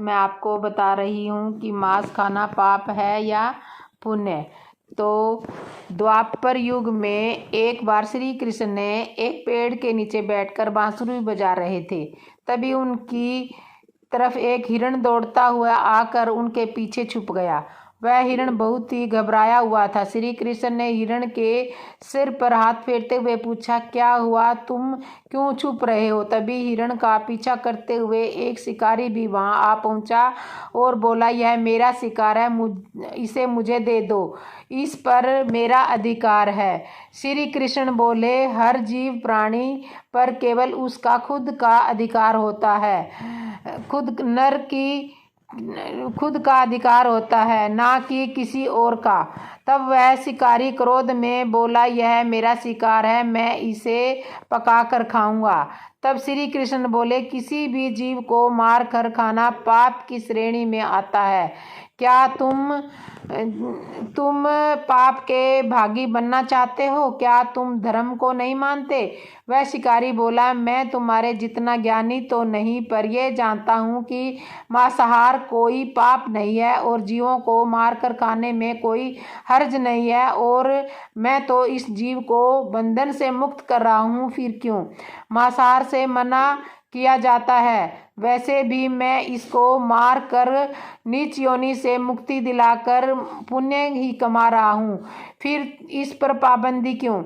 मैं आपको बता रही हूँ कि मांस खाना पाप है या पुण्य। तो द्वापर युग में एक बार श्री कृष्ण ने एक पेड़ के नीचे बैठकर बांसुरी बजा रहे थे। तभी उनकी तरफ एक हिरण दौड़ता हुआ आकर उनके पीछे छुप गया। वह हिरण बहुत ही घबराया हुआ था। श्री कृष्ण ने हिरण के सिर पर हाथ फेरते हुए पूछा, क्या हुआ, तुम क्यों छुप रहे हो? तभी हिरण का पीछा करते हुए एक शिकारी भी वहां आ पहुंचा और बोला, यह मेरा शिकार है, इसे मुझे दे दो, इस पर मेरा अधिकार है। श्री कृष्ण बोले, हर जीव प्राणी पर केवल उसका खुद का अधिकार होता है, खुद का अधिकार होता है, ना कि किसी और का। तब वह शिकारी क्रोध में बोला, यह मेरा शिकार है, मैं इसे पका कर खाऊंगा। तब श्री कृष्ण बोले, किसी भी जीव को मार कर खाना पाप की श्रेणी में आता है। क्या तुम पाप के भागी बनना चाहते हो? क्या तुम धर्म को नहीं मानते? वह शिकारी बोला, मैं तुम्हारे जितना ज्ञानी तो नहीं, पर यह जानता हूँ कि मांसाहार कोई पाप नहीं है और जीवों को मारकर खाने में कोई हर्ज नहीं है, और मैं तो इस जीव को बंधन से मुक्त कर रहा हूँ, फिर क्यों मांसाहार से मना किया जाता है? वैसे भी मैं इसको मार कर नीच योनि से मुक्ति दिलाकर पुण्य ही कमा रहा हूँ, फिर इस पर पाबंदी क्यों?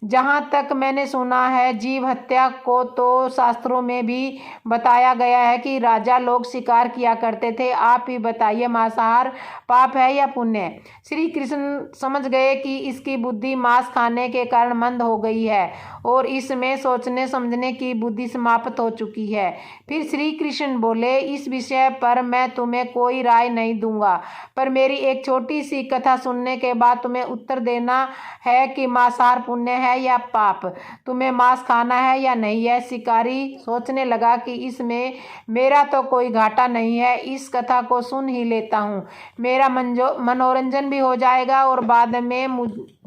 जहाँ तक मैंने सुना है, जीव हत्या को तो शास्त्रों में भी बताया गया है कि राजा लोग शिकार किया करते थे। आप ही बताइए, मांसाहार पाप है या पुण्य? श्री कृष्ण समझ गए कि इसकी बुद्धि मांस खाने के कारण मंद हो गई है और इसमें सोचने समझने की बुद्धि समाप्त हो चुकी है। फिर श्री कृष्ण बोले, इस विषय पर मैं तुम्हें कोई राय नहीं दूंगा, पर मेरी एक छोटी सी कथा सुनने के बाद तुम्हें उत्तर देना है कि मांसाहार पुण्य है या पाप। तुम्हें मांस खाना है या नहीं है? शिकारी सोचने लगा कि इसमें मेरा तो कोई घाटा नहीं है, इस कथा को सुन ही लेता हूँ, मेरा मनोरंजन भी हो जाएगा और बाद में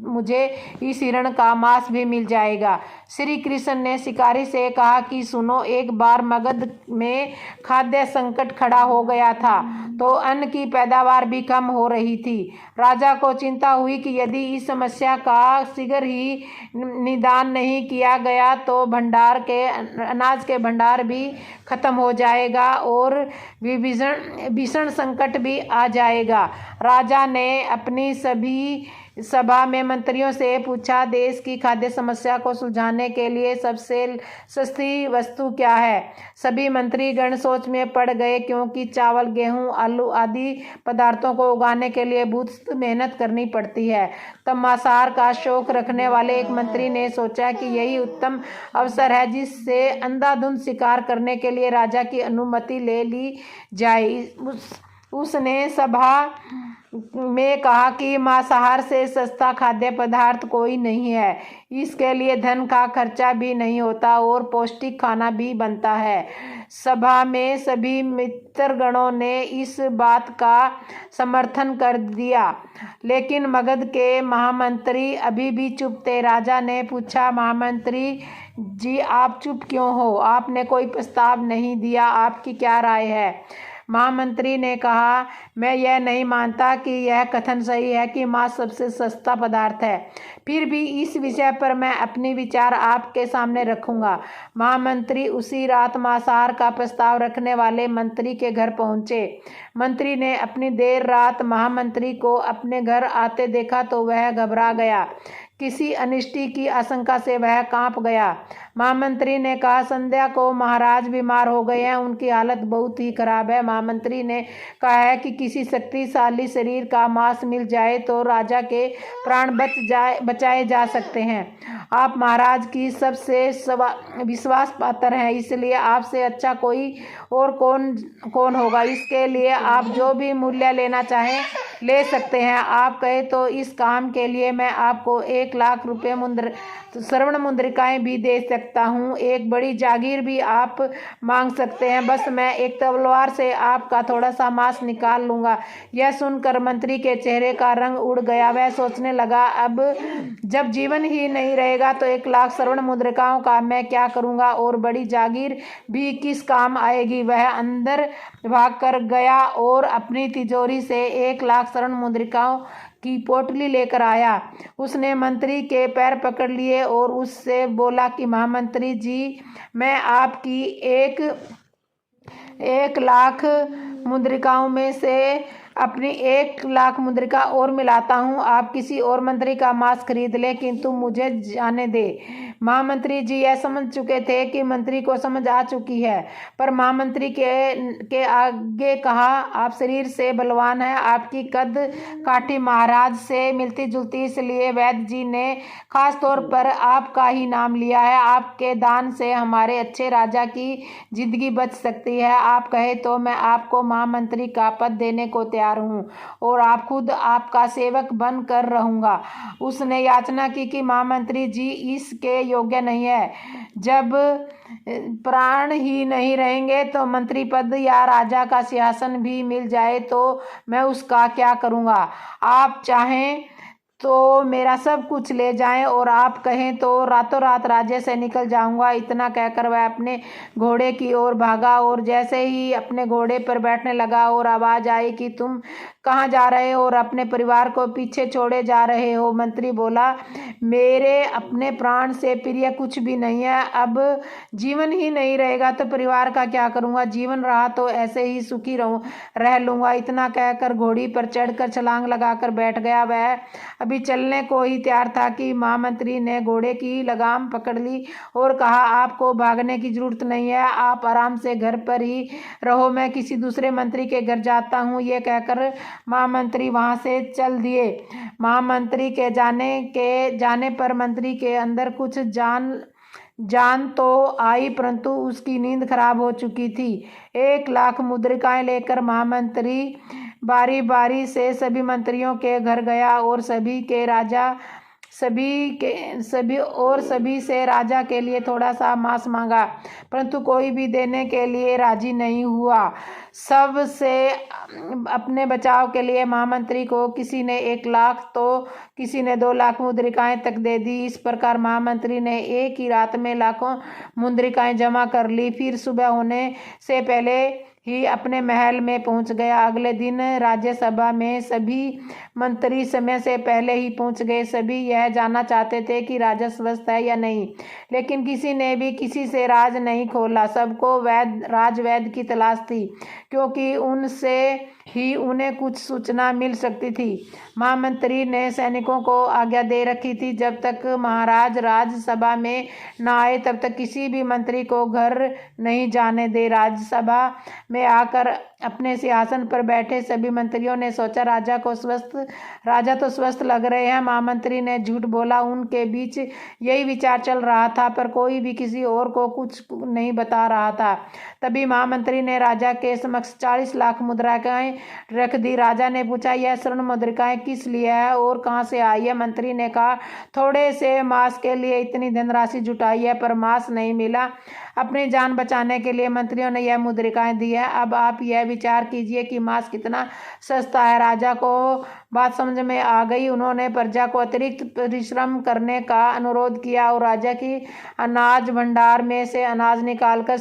मुझे इस हिरण का मांस भी मिल जाएगा। श्री कृष्ण ने शिकारी से कहा कि सुनो, एक बार मगध में खाद्य संकट खड़ा हो गया था, तो अन्न की पैदावार भी कम हो रही थी। राजा को चिंता हुई कि यदि इस समस्या का शीघ्र ही निदान नहीं किया गया तो अनाज के भंडार भी खत्म हो जाएगा और भीषण संकट भी आ जाएगा। राजा ने अपनी सभी सभा में मंत्रियों से पूछा, देश की खाद्य समस्या को सुलझाने के लिए सबसे सस्ती वस्तु क्या है? सभी मंत्रीगण सोच में पड़ गए, क्योंकि चावल, गेहूं, आलू आदि पदार्थों को उगाने के लिए बहुत मेहनत करनी पड़ती है। तब मांसाहार का शौक रखने वाले एक मंत्री ने सोचा कि यही उत्तम अवसर है जिससे अंधाधुंध शिकार करने के लिए राजा की अनुमति ले ली जाए। उसने सभा में कहा कि मांसाहार से सस्ता खाद्य पदार्थ कोई नहीं है, इसके लिए धन का खर्चा भी नहीं होता और पौष्टिक खाना भी बनता है। सभा में सभी मित्रगणों ने इस बात का समर्थन कर दिया, लेकिन मगध के महामंत्री अभी भी चुप थे। राजा ने पूछा, महामंत्री जी, आप चुप क्यों हो? आपने कोई प्रस्ताव नहीं दिया, आपकी क्या राय है? महामंत्री ने कहा, मैं यह नहीं मानता कि यह कथन सही है कि मांस सबसे सस्ता पदार्थ है, फिर भी इस विषय पर मैं अपनी विचार आपके सामने रखूंगा। महामंत्री उसी रात मांसाहार का प्रस्ताव रखने वाले मंत्री के घर पहुंचे। मंत्री ने अपनी देर रात महामंत्री को अपने घर आते देखा तो वह घबरा गया, किसी अनिष्टि की आशंका से वह कांप गया। महामंत्री ने कहा, संध्या को महाराज बीमार हो गए हैं, उनकी हालत बहुत ही खराब है। महामंत्री ने कहा है कि किसी शक्तिशाली शरीर का मांस मिल जाए तो राजा के प्राण बचाए जा सकते हैं। आप महाराज की सबसे विश्वास पात्र हैं, इसलिए आपसे अच्छा कोई और कौन होगा। इसके लिए आप जो भी मूल्य लेना चाहें ले सकते हैं। आप कहे तो इस काम के लिए मैं आपको 1,00,000 रुपये स्वर्ण मुद्रिकाएं भी दे सकता हूँ। एक बड़ी जागीर भी आप मांग सकते हैं। बस मैं एक तलवार से आपका थोड़ा सा मांस निकाल लूँगा। यह सुनकर मंत्री के चेहरे का रंग उड़ गया। वह सोचने लगा, अब जब जीवन ही नहीं रहेगा तो 1,00,000 स्वर्ण मुद्रिकाओं का मैं क्या करूँगा, और बड़ी जागीर भी किस काम आएगी। वह अंदर भाग कर गया और अपनी तिजोरी से 1,00,000 स्वर्ण मुद्रिकाओं की पोटली लेकर आया। उसने मंत्री के पैर पकड़ लिए और उससे बोला कि महामंत्री जी, मैं आपकी 1,00,000 मुद्रिकाओं में से अपनी 1,00,000 मुद्रिका और मिलाता हूँ। आप किसी और मंत्री का मांस खरीद ले, किंतु मुझे जाने दे। महामंत्री जी यह समझ चुके थे कि मंत्री को समझ आ चुकी है, पर महामंत्री के आगे कहा, आप शरीर से बलवान हैं, आपकी कद काठी महाराज से मिलती जुलती, इसलिए वैद्य जी ने खास तौर पर आपका ही नाम लिया है। आपके दान से हमारे अच्छे राजा की जिंदगी बच सकती है। आप कहे तो मैं आपको महामंत्री का पद देने को तैयार हूँ और आप खुद आपका सेवक बन कर रहूँगा। उसने याचना की कि महामंत्री जी इसके योग्य नहीं है। जब प्राण ही नहीं रहेंगे तो मंत्री पद या राजा का सिंहासन भी मिल जाए तो मैं उसका क्या करूँगा। आप चाहें तो मेरा सब कुछ ले जाएं और आप कहें तो रातों रात राज्य से निकल जाऊंगा। इतना कहकर वह अपने घोड़े की ओर भागा और जैसे ही अपने घोड़े पर बैठने लगा और आवाज़ आई कि तुम कहाँ जा रहे हो और अपने परिवार को पीछे छोड़े जा रहे हो। मंत्री बोला, मेरे अपने प्राण से प्रिय कुछ भी नहीं है। अब जीवन ही नहीं रहेगा तो परिवार का क्या करूँगा। जीवन रहा तो ऐसे ही सुखी रह लूँगा। इतना कहकर घोड़ी पर चढ़कर छलांग लगाकर बैठ गया। वह अभी चलने को ही तैयार था कि महामंत्री ने घोड़े की लगाम पकड़ ली और कहा, आपको भागने की जरूरत नहीं है, आप आराम से घर पर ही रहो, मैं किसी दूसरे मंत्री के घर जाता हूँ। ये कहकर महामंत्री वहां से चल दिए। महामंत्री के जाने पर मंत्री के अंदर कुछ जान तो आई, परंतु उसकी नींद खराब हो चुकी थी। 1,00,000 मुद्रिकाएं लेकर महामंत्री बारी बारी से सभी मंत्रियों के घर गया और सभी से राजा के लिए थोड़ा सा मांस मांगा, परंतु कोई भी देने के लिए राजी नहीं हुआ। सब से अपने बचाव के लिए महामंत्री को किसी ने 1,00,000 तो किसी ने 2,00,000 मुद्रिकाएं तक दे दी। इस प्रकार महामंत्री ने एक ही रात में लाखों मुद्रिकाएं जमा कर ली। फिर सुबह होने से पहले ही अपने महल में पहुंच गया। अगले दिन राज्यसभा में सभी मंत्री समय से पहले ही पहुंच गए। सभी यह जानना चाहते थे कि राजा स्वस्थ है या नहीं, लेकिन किसी ने भी किसी से राज नहीं खोला। सबको राजवैद्य की तलाश थी, क्योंकि उनसे ही उन्हें कुछ सूचना मिल सकती थी। महामंत्री ने सैनिकों को आज्ञा दे रखी थी, जब तक महाराज राज्यसभा में न आए तब तक किसी भी मंत्री को घर नहीं जाने दे। राज्यसभा में आकर अपने सिंहासन पर बैठे सभी मंत्रियों ने सोचा, राजा तो स्वस्थ लग रहे हैं। महामंत्री ने झूठ बोला। उनके बीच यही विचार चल रहा था, पर कोई भी किसी और को कुछ नहीं बता रहा था। तभी महामंत्री ने राजा के समक्ष 40,00,000 मुद्रिकाएं रख दी। राजा ने पूछा, यह स्वर्ण मुद्रिकाएं किस लिए है और कहाँ से आई है। मंत्री ने कहा, थोड़े से मांस के लिए इतनी धनराशि जुटाई है, पर मांस नहीं मिला। अपनी जान बचाने के लिए मंत्रियों ने यह मुद्रिकाएं दी है। अब आप यह विचार कीजिए कि मांस कितना सस्ता है। राजा को बात समझ में आ गई। उन्होंने प्रजा को अतिरिक्त परिश्रम करने का अनुरोध किया और राजा की अनाज भंडार में से अनाज निकालकर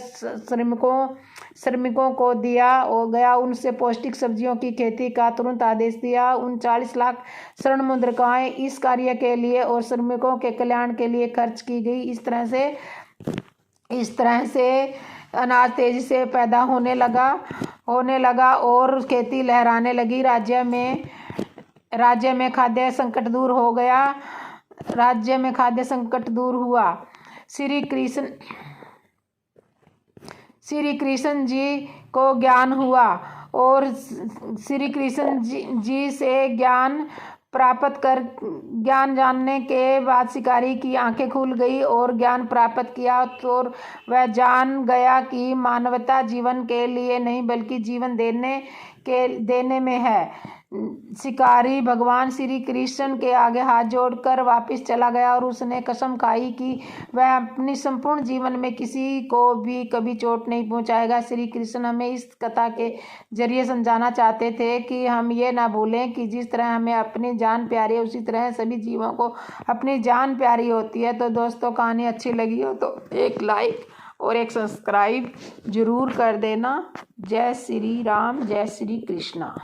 श्रमिकों को दिया गया। उनसे पौष्टिक सब्जियों की खेती का तुरंत आदेश दिया। उन 40,00,000 स्वर्ण मुद्रिकाएं इस कार्य के लिए और श्रमिकों के कल्याण के लिए खर्च की गई। इस तरह से अनाज तेजी से पैदा होने लगा और खेती लहराने लगी। राज्य में खाद्य संकट दूर हो गया। राज्य में खाद्य संकट दूर हुआ। श्री कृष्ण जी को ज्ञान हुआ और श्री कृष्ण जी से ज्ञान जानने के बाद शिकारी की आंखें खुल गई और ज्ञान प्राप्त किया तो वह जान गया कि मानवता जीवन के लिए नहीं बल्कि जीवन देने में है। शिकारी भगवान श्री कृष्ण के आगे हाथ जोड़कर वापस चला गया और उसने कसम खाई कि वह अपनी संपूर्ण जीवन में किसी को भी कभी चोट नहीं पहुंचाएगा। श्री कृष्ण हमें इस कथा के जरिए समझाना चाहते थे कि हम ये ना भूलें कि जिस तरह हमें अपनी जान प्यारी है उसी तरह सभी जीवों को अपनी जान प्यारी होती है। तो दोस्तों, कहानी अच्छी लगी हो तो एक लाइक और एक सब्सक्राइब जरूर कर देना। जय श्री राम, जय श्री कृष्णा।